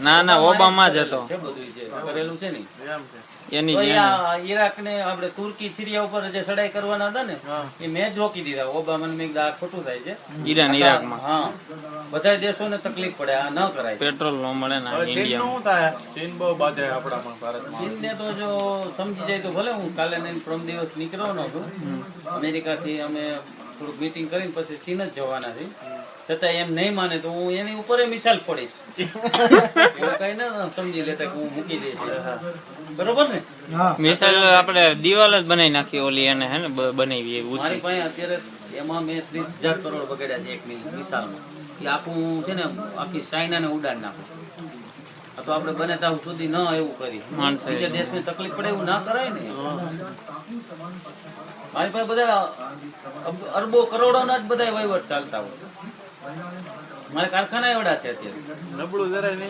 ના ના ઓબામા જ હતો છે બધું જે કરેલું છે ને એની તો ઈરાક ને આપણે તુર્કી સિરિયા ઉપર જે ચડાઈ કરવાના હતા ને એ મેં જ રોકી દીધા. ઓબામાને મેં કીધું આ ખોટું થાય છે. ઈરાકમાં હા બધા દેશોને તકલીફ પડે, આ ન કરાય. પેટ્રોલ નો મળે ને ઇન્ડિયામાં. ચીન ને તો જો સમજી જાય તો ભલે. હું કાલે ને પ્રમ દિવસ નીકળવાનો છું અમેરિકા થી. અમે થોડુંક મીટિંગ કરીને પછી ચીન જ જવાના છે. છતાં એમ નહીં માને તો હું એની ઉપર મિસાલ ફોડીશ. એવું કઈ ના સમજી લેતા કે હું મૂકી દઈશ. બરોબર ને? મિસાલ આપણે દિવાલ જ બનાવી નાખી ઓલી એને હે ને બનાવી એવી. મારી પાસે અત્યારે એમાં મેં 30,000 કરોડ બગાડ્યા છે એક મિસાલમાં. એટલે આખું છે ને આખી ચાઇના ને ઉડાડી નાખું. તો આપણે બને ત્યાં સુધી ન એવું કરી બીજા દેશને તકલીફ પડે એવું ના કરાય ને. મારી પાસે બધા અરબો કરોડોના જ બધા વહીવટ ચાલતા હોય. મારે કારખાના એવડા છે અત્યારે. નબળું જરાય નહીં.